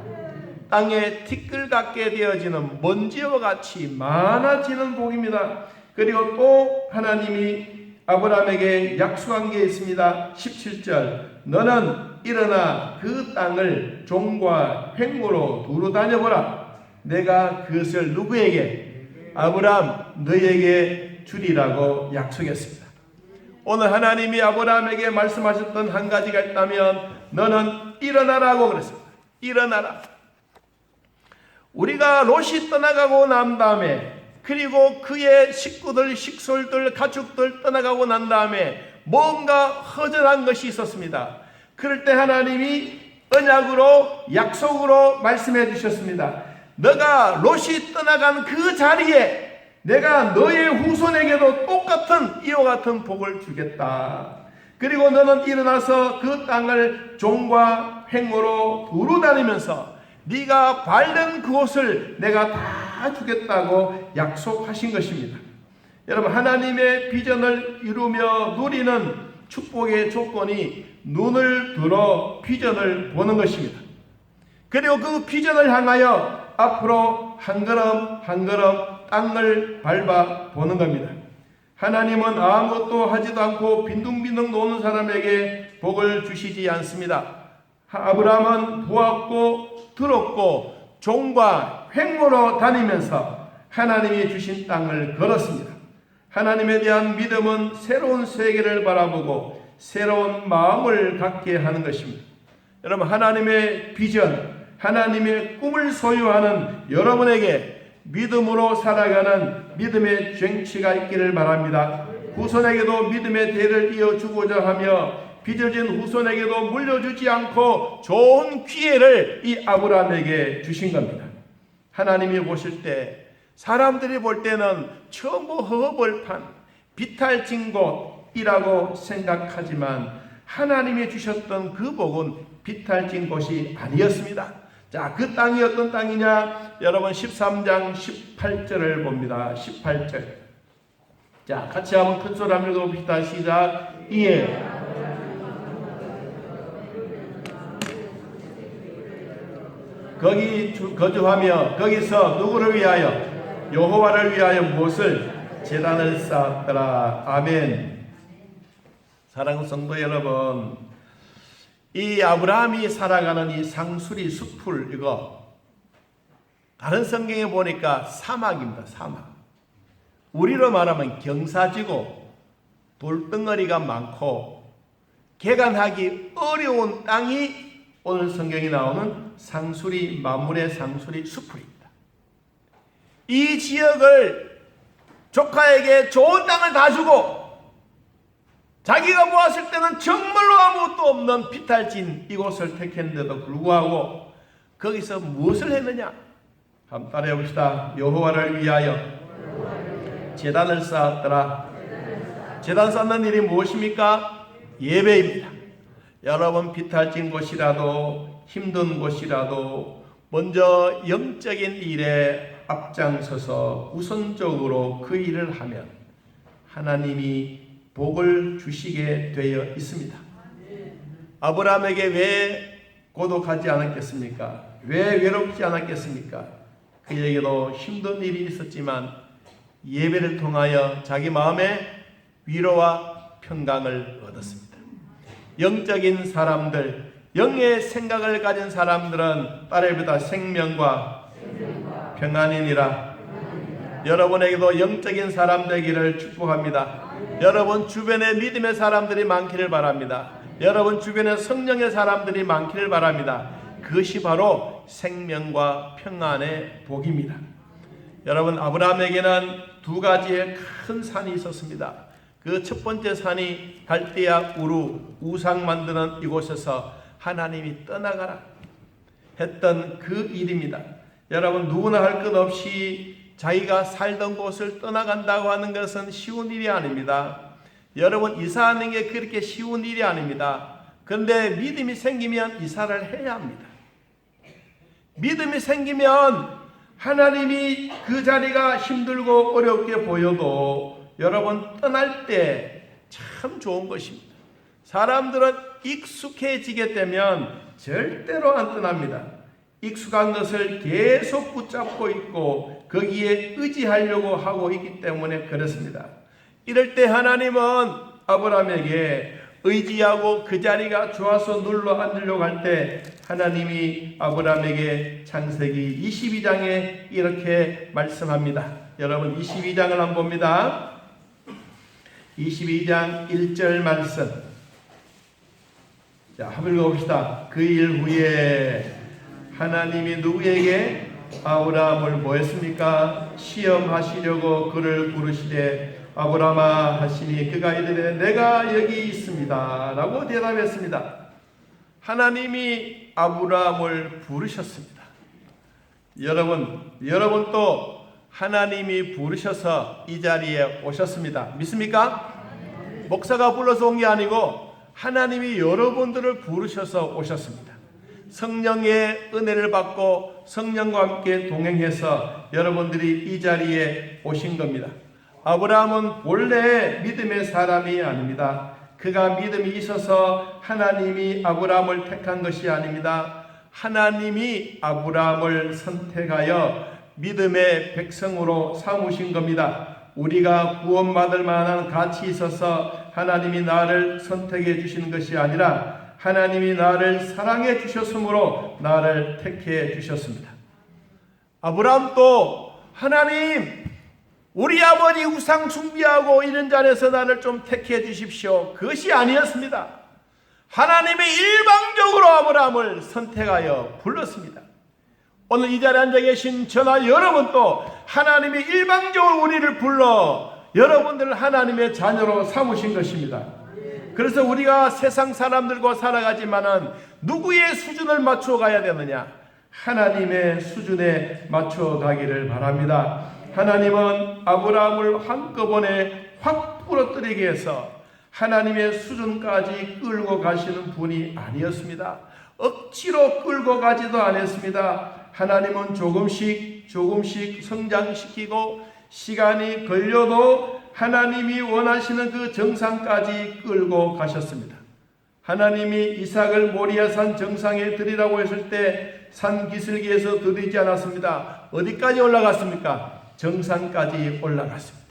땅에 티끌 같게 되어지는 먼지와 같이 많아지는 복입니다. 그리고 또 하나님이 아브라함에게 약속한 게 있습니다. 17절 너는 일어나 그 땅을 종과 횡무로 두루 다녀보라. 내가 그것을 누구에게? 아브라함 너에게 주리라고 약속했습니다. 오늘 하나님이 아브라함에게 말씀하셨던 한 가지가 있다면 너는 일어나라고 그랬습니다. 일어나라. 우리가 롯이 떠나가고 난 다음에 그리고 그의 식구들, 식솔들, 가축들 떠나가고 난 다음에 뭔가 허전한 것이 있었습니다. 그럴 때 하나님이 언약으로 약속으로 말씀해 주셨습니다. 너가 롯이 떠나간 그 자리에 내가 너의 후손에게도 똑같은 이와 같은 복을 주겠다. 그리고 너는 일어나서 그 땅을 종과 횡으로 두루 다니면서 네가 밟는 그곳을 내가 다 주겠다고 약속하신 것입니다. 여러분, 하나님의 비전을 이루며 누리는 축복의 조건이 눈을 들어 비전을 보는 것입니다. 그리고 그 비전을 향하여 앞으로 한 걸음 한 걸음 땅을 밟아 보는 겁니다. 하나님은 아무것도 하지도 않고 빈둥빈둥 노는 사람에게 복을 주시지 않습니다. 아브라함은 보았고 들었고 종과 횡무로 다니면서 하나님이 주신 땅을 걸었습니다. 하나님에 대한 믿음은 새로운 세계를 바라보고 새로운 마음을 갖게 하는 것입니다. 여러분, 하나님의 비전, 하나님의 꿈을 소유하는 여러분에게 믿음으로 살아가는 믿음의 쟁취가 있기를 바랍니다. 후손에게도 믿음의 대를 이어주고자 하며 빚어진 후손에게도 물려주지 않고 좋은 기회를 이 아브라함에게 주신 겁니다. 하나님이 보실 때 사람들이 볼 때는 전부 허벌판, 비탈진 곳이라고 생각하지만 하나님이 주셨던 그 복은 비탈진 곳이 아니었습니다. 자, 그 땅이 어떤 땅이냐? 여러분 13장 18절을 봅니다. 18절. 자, 같이 한번 큰 소리 한번 읽어봅시다. 시작. 이에 거기 거주하며 거기서 누구를 위하여? 여호와를 위하여 무엇을? 제단을 쌓았더라. 아멘. 사랑하는 성도 여러분, 이 아브라함이 살아가는 이 상수리 숲을 이거 다른 성경에 보니까 사막입니다. 사막. 우리로 말하면 경사지고 돌덩어리가 많고 개간하기 어려운 땅이 오늘 성경에 나오는 상수리, 마물의 상수리 수풀입니다. 이 지역을 조카에게 좋은 땅을 다 주고 자기가 보았을 때는 정말로 아무것도 없는 비탈진 이곳을 택했는데도 불구하고 거기서 무엇을 했느냐? 한번 따라해 봅시다. 여호와를 위하여 제단을 쌓았더라. 제단 쌓는 일이 무엇입니까? 예배입니다. 여러분, 비탈진 곳이라도 힘든 곳이라도 먼저 영적인 일에 앞장서서 우선적으로 그 일을 하면 하나님이 복을 주시게 되어 있습니다. 아브라함에게 왜 고독하지 않았겠습니까? 왜 외롭지 않았겠습니까? 그에게도 힘든 일이 있었지만 예배를 통하여 자기 마음에 위로와 평강을 얻었습니다. 영적인 사람들, 영의 생각을 가진 사람들은 따라해보다 생명과 평안이니라. 여러분에게도 영적인 사람 되기를 축복합니다. 여러분 주변에 믿음의 사람들이 많기를 바랍니다. 여러분 주변에 성령의 사람들이 많기를 바랍니다. 그것이 바로 생명과 평안의 복입니다. 여러분, 아브라함에게는 두 가지의 큰 산이 있었습니다. 그 첫 번째 산이 갈대아 우루, 우상 만드는 이곳에서 하나님이 떠나가라 했던 그 일입니다. 여러분, 누구나 할 것 없이 자기가 살던 곳을 떠나간다고 하는 것은 쉬운 일이 아닙니다. 여러분, 이사하는 게 그렇게 쉬운 일이 아닙니다. 그런데 믿음이 생기면 이사를 해야 합니다. 믿음이 생기면 하나님이 그 자리가 힘들고 어렵게 보여도 여러분 떠날 때 참 좋은 것입니다. 사람들은 익숙해지게 되면 절대로 안 떠납니다. 익숙한 것을 계속 붙잡고 있고 거기에 의지하려고 하고 있기 때문에 그렇습니다. 이럴 때 하나님은 아브라함에게 의지하고 그 자리가 좋아서 눌러 앉으려고 할 때 하나님이 아브라함에게 창세기 22장에 이렇게 말씀합니다. 여러분 22장을 한번 봅니다. 22장 1절 말씀. 자, 한번 읽어봅시다. 그 일 후에 하나님이 누구에게 아브라함을 뭐 했습니까? 시험하시려고 그를 부르시되 아브라함아 하시니 그가 이르되 내가 여기 있습니다 라고 대답했습니다. 하나님이 아브라함을 부르셨습니다. 여러분 또 하나님이 부르셔서 이 자리에 오셨습니다. 믿습니까? 목사가 불러서 온 게 아니고 하나님이 여러분들을 부르셔서 오셨습니다. 성령의 은혜를 받고 성령과 함께 동행해서 여러분들이 이 자리에 오신 겁니다. 아브라함은 원래 믿음의 사람이 아닙니다. 그가 믿음이 있어서 하나님이 아브라함을 택한 것이 아닙니다. 하나님이 아브라함을 선택하여 믿음의 백성으로 삼으신 겁니다. 우리가 구원받을 만한 가치 있어서 하나님이 나를 선택해 주시는 것이 아니라 하나님이 나를 사랑해 주셨으므로 나를 택해 주셨습니다. 아브라함도 하나님, 우리 아버지 우상 숭배하고 이런 자리에서 나를 좀 택해 주십시오. 그것이 아니었습니다. 하나님이 일방적으로 아브라함을 선택하여 불렀습니다. 오늘 이 자리에 앉아 계신 저나 여러분도 하나님이 일방적으로 우리를 불러 여러분들을 하나님의 자녀로 삼으신 것입니다. 그래서 우리가 세상 사람들과 살아가지만은 누구의 수준을 맞춰 가야 되느냐? 하나님의 수준에 맞춰 가기를 바랍니다. 하나님은 아브라함을 한꺼번에 확 부러뜨리게 해서 하나님의 수준까지 끌고 가시는 분이 아니었습니다. 억지로 끌고 가지도 않았습니다. 하나님은 조금씩 성장시키고 시간이 걸려도 하나님이 원하시는 그 정상까지 끌고 가셨습니다. 하나님이 이삭을 모리아산 정상에 드리라고 했을 때 산 기슭에서 드리지 않았습니다. 어디까지 올라갔습니까? 정상까지 올라갔습니다.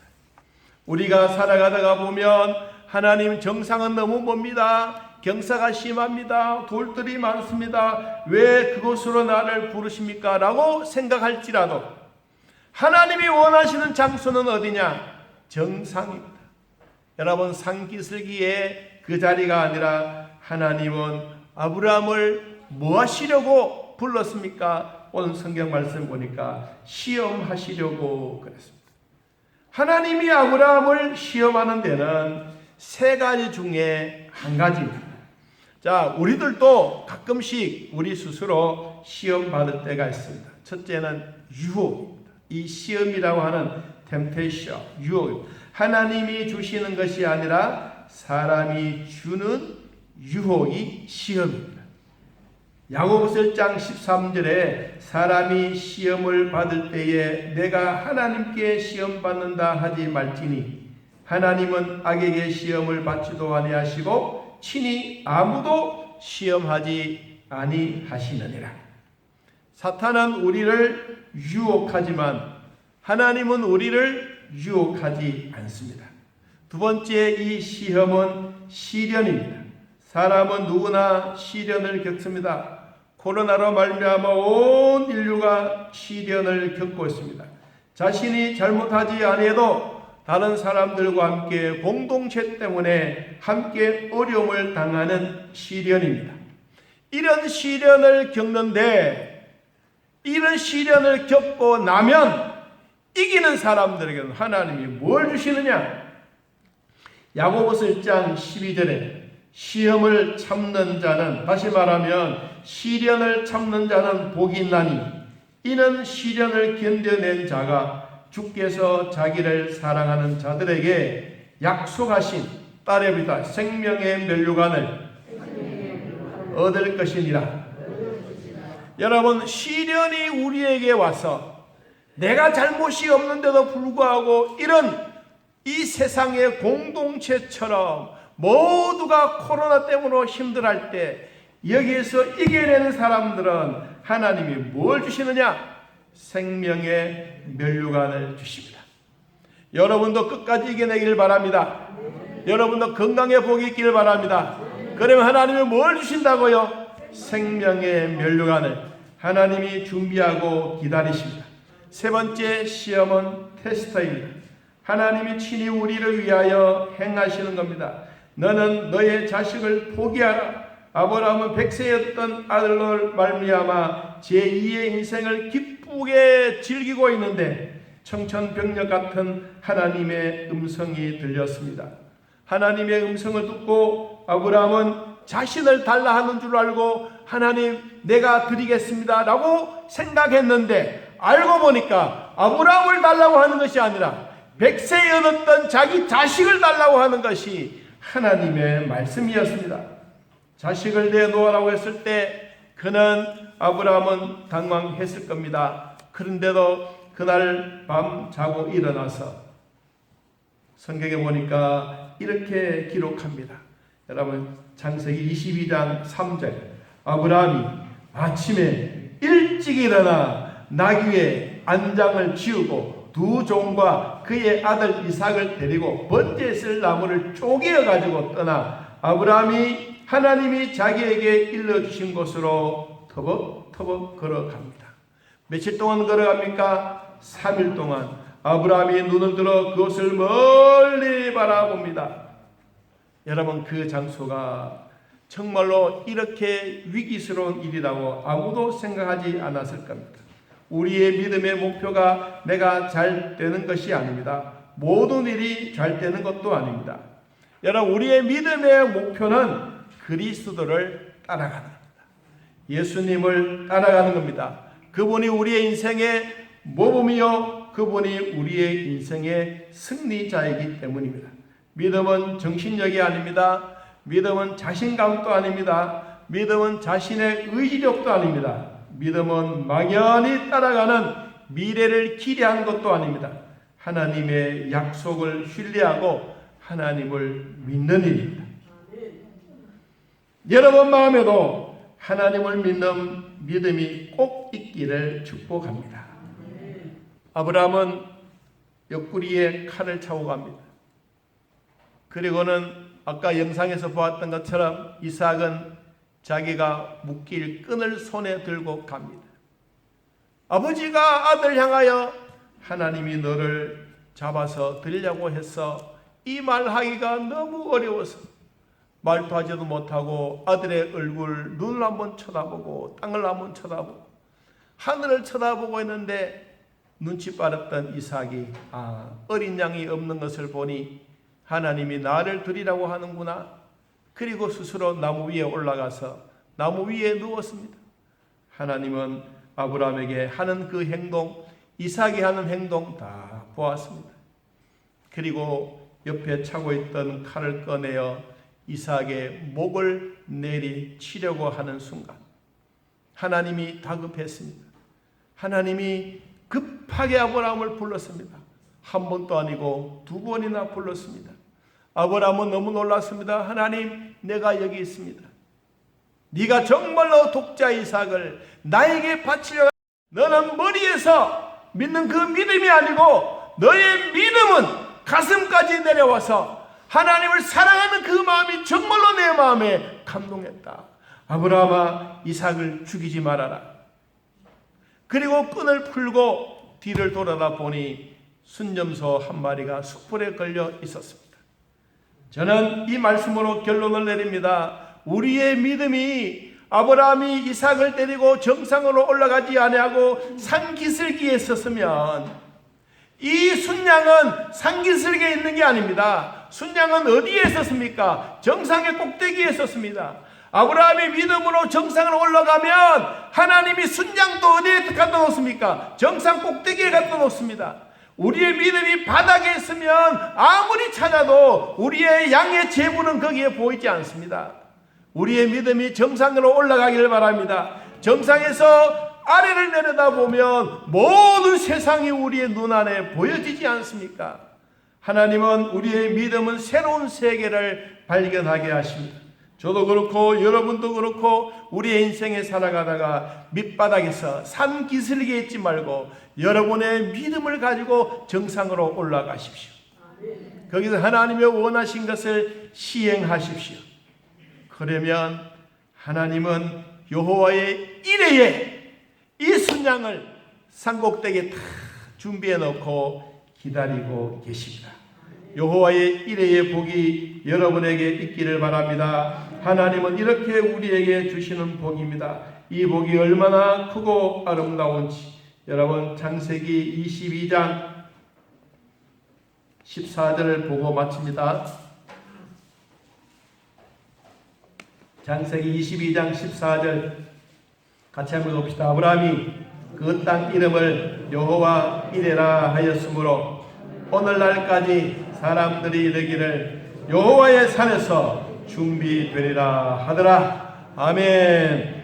우리가 살아가다가 보면 하나님 정상은 너무 멉니다. 경사가 심합니다. 돌들이 많습니다. 왜 그곳으로 나를 부르십니까? 라고 생각할지라도 하나님이 원하시는 장소는 어디냐? 정상입니다. 여러분 산기슭기에 그 자리가 아니라 하나님은 아브라함을 뭐 하시려고 불렀습니까? 오늘 성경 말씀 보니까 시험하시려고 그랬습니다. 하나님이 아브라함을 시험하는 데는 세 가지 중에 한 가지입니다. 자, 우리들도 가끔씩 우리 스스로 시험 받을 때가 있습니다. 첫째는 유혹입니다. 이 시험이라고 하는 템테이션, 유혹. 하나님이 주시는 것이 아니라 사람이 주는 유혹이 시험입니다. 야고보서 1장 13절에 사람이 시험을 받을 때에 내가 하나님께 시험 받는다 하지 말지니 하나님은 악에게 시험을 받지도 아니하시고 친히 아무도 시험하지 아니하시느니라. 사탄은 우리를 유혹하지만 하나님은 우리를 유혹하지 않습니다. 두 번째, 이 시험은 시련입니다. 사람은 누구나 시련을 겪습니다. 코로나로 말미암아 온 인류가 시련을 겪고 있습니다. 자신이 잘못하지 아니해도 다른 사람들과 함께 공동체 때문에 함께 어려움을 당하는 시련입니다. 이런 시련을 겪는데 이런 시련을 겪고 나면 이기는 사람들에게는 하나님이 뭘 주시느냐? 야고보서 1장 12절에 시험을 참는 자는, 다시 말하면 시련을 참는 자는 복이 있나니 이는 시련을 견뎌낸 자가 주께서 자기를 사랑하는 자들에게 약속하신 딸에비다 생명의 면류관을 얻을 것이니라. 여러분, 시련이 우리에게 와서 내가 잘못이 없는데도 불구하고 이런 이 세상의 공동체처럼 모두가 코로나 때문에 힘들어할 때 여기에서 이겨내는 사람들은 하나님이 뭘 주시느냐? 생명의 면류관을 주십니다. 여러분도 끝까지 이겨내길 바랍니다. 여러분도 건강에 복이 있기를 바랍니다. 그러면 하나님이 뭘 주신다고요? 생명의 면류관을 하나님이 준비하고 기다리십니다. 세 번째 시험은 테스트입니다. 하나님이 친히 우리를 위하여 행하시는 겁니다. 너는 너의 자식을 포기하라. 아브라함은 100세였던 아들로 말미암아 제2의 인생을 기쁘게 즐기고 있는데 청천벽력 같은 하나님의 음성이 들렸습니다. 하나님의 음성을 듣고 아브라함은 자신을 달라 하는 줄 알고 하나님 내가 드리겠습니다 라고 생각했는데 알고 보니까 아브라함을 달라고 하는 것이 아니라 100세였던 자기 자식을 달라고 하는 것이 하나님의 말씀이었습니다. 자식을 내놓으라고 했을 때 그는 아브라함은 당황했을 겁니다. 그런데도 그날 밤 자고 일어나서 성경에 보니까 이렇게 기록합니다. 여러분 창세기 22장 3절 아브라함이 아침에 일찍 일어나 나귀의 안장을 지우고 두 종과 그의 아들 이삭을 데리고 번제에 쓸 나무를 쪼개어 가지고 떠나 아브라함이 하나님이 자기에게 일러주신 곳으로 터벅터벅 걸어갑니다. 며칠 동안 걸어갑니까? 3일 동안 아브라함이 눈을 들어 그것을 멀리 바라봅니다. 여러분 그 장소가 정말로 이렇게 위기스러운 일이라고 아무도 생각하지 않았을 겁니다. 우리의 믿음의 목표가 내가 잘 되는 것이 아닙니다. 모든 일이 잘 되는 것도 아닙니다. 여러분 우리의 믿음의 목표는 그리스도를 따라가는 겁니다. 예수님을 따라가는 겁니다. 그분이 우리의 인생의 모범이요 그분이 우리의 인생의 승리자이기 때문입니다. 믿음은 정신력이 아닙니다. 믿음은 자신감도 아닙니다. 믿음은 자신의 의지력도 아닙니다. 믿음은 막연히 따라가는 미래를 기대하는 것도 아닙니다. 하나님의 약속을 신뢰하고 하나님을 믿는 일입니다. 여러분 마음에도 하나님을 믿는 믿음이 꼭 있기를 축복합니다. 아브라함은 옆구리에 칼을 차고 갑니다. 그리고는 아까 영상에서 보았던 것처럼 이삭은 자기가 묶일 끈을 손에 들고 갑니다. 아버지가 아들 향하여 하나님이 너를 잡아서 드리려고 해서 이 말하기가 너무 어려워서 말도 하지도 못하고 아들의 얼굴 눈을 한번 쳐다보고 땅을 한번 쳐다보고 하늘을 쳐다보고 있는데 눈치 빠랐던 이삭이 어린 양이 없는 것을 보니 하나님이 나를 드리라고 하는구나. 그리고 스스로 나무 위에 올라가서 나무 위에 누웠습니다. 하나님은 아브라함에게 하는 그 행동, 이삭이 하는 행동 다 보았습니다. 그리고 옆에 차고 있던 칼을 꺼내어 이삭의 목을 내리치려고 하는 순간 하나님이 다급했습니다. 하나님이 급하게 아브라함을 불렀습니다. 한 번도 아니고 두 번이나 불렀습니다. 아브라함은 너무 놀랐습니다. 하나님, 내가 여기 있습니다. 네가 정말로 독자 이삭을 나에게 바치려, 너는 머리에서 믿는 그 믿음이 아니고 너의 믿음은 가슴까지 내려와서 하나님을 사랑하는 그 마음이 정말로 내 마음에 감동했다. 아브라함아, 이삭을 죽이지 말아라. 그리고 끈을 풀고 뒤를 돌아다 보니 순점소 한 마리가 숯불에 걸려 있었습니다. 저는 이 말씀으로 결론을 내립니다. 우리의 믿음이 아브라함이 이삭을 데리고 정상으로 올라가지 아니하고 산기슭기에 있었으면 이 순양은 산기슭에 있는 게 아닙니다. 순양은 어디에 있었습니까? 정상의 꼭대기에 있었습니다. 아브라함이 믿음으로 정상으로 올라가면 하나님이 순양도 어디에 갖다 놓습니까? 정상 꼭대기에 갖다 놓습니다. 우리의 믿음이 바닥에 있으면 아무리 찾아도 우리의 양의 재물은 거기에 보이지 않습니다. 우리의 믿음이 정상으로 올라가기를 바랍니다. 정상에서 아래를 내려다보면 모든 세상이 우리의 눈 안에 보여지지 않습니까? 하나님은 우리의 믿음은 새로운 세계를 발견하게 하십니다. 저도 그렇고 여러분도 그렇고 우리의 인생에 살아가다가 밑바닥에서 산 기슭에 있지 말고 여러분의 믿음을 가지고 정상으로 올라가십시오. 거기서 하나님의 원하신 것을 시행하십시오. 그러면 하나님은 여호와의 이레에 이 순양을 산꼭대기에 다 준비해 놓고 기다리고 계십니다. 여호와의 이레의 복이 여러분에게 있기를 바랍니다. 하나님은 이렇게 우리에게 주시는 복입니다. 이 복이 얼마나 크고 아름다운지 여러분 창세기 22장 14절을 보고 마칩니다. 창세기 22장 14절 같이 한번 봅시다. 아브라함이 그 땅 이름을 여호와 이레라 하였으므로 오늘날까지 사람들이 이르기를 여호와의 산에서 준비되리라 하더라. 아멘.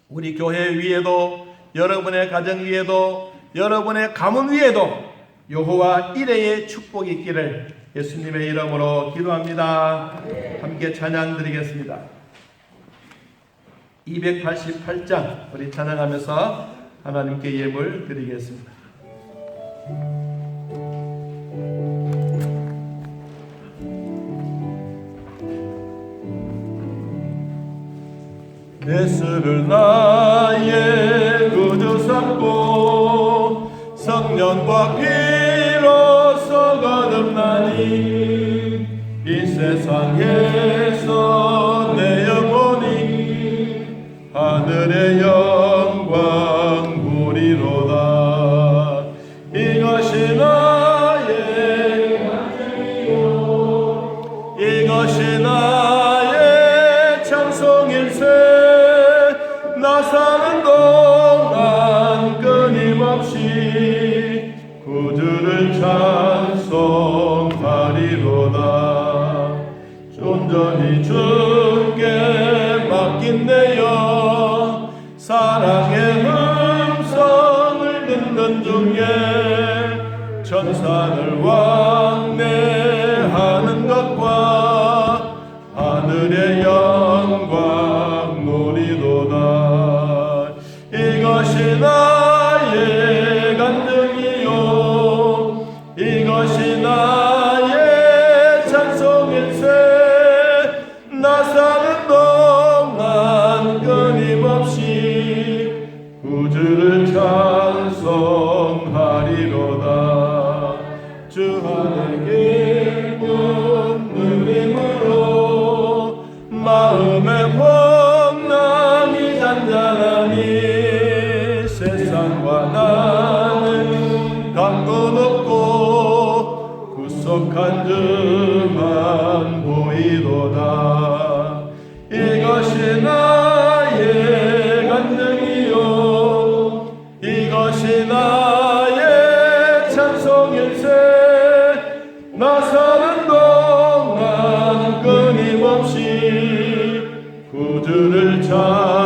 우리 교회 위에도 여러분의 가정 위에도 여러분의 가문 위에도 여호와 이레의 축복이 있기를 예수님의 이름으로 기도합니다. 함께 찬양 드리겠습니다. 288장 우리 찬양하면서 하나님께 예물 드리겠습니다. 예수를 나의 구주 삼고 성령과 피로써 거듭나니 이 세상에서 내 영혼이 하늘의 영광 보리로다. 이것이 나의 간증이요 이것이 나의 찬송일세. 나 사는 동안 끊임없이 구주를 찬송하리로다. 온전히 주께 맡긴 내 영 사랑의 음성을 듣는 중에 천사를 왕래하는 것과 하늘의 영광 노리도다. 이것이 나의 간증이요 이것이 나의 찬송일세. 나 사는 동안 끊임없이 구주를 찬송하리로다. 주 안에 기쁨 세상과 나는 강건 없고 구속한 즈만 보이도다. 이것이 나의 간증이요 이것이 나의 찬송일세. 나 사는 동안 끊임없이 구주를 찬송하리라.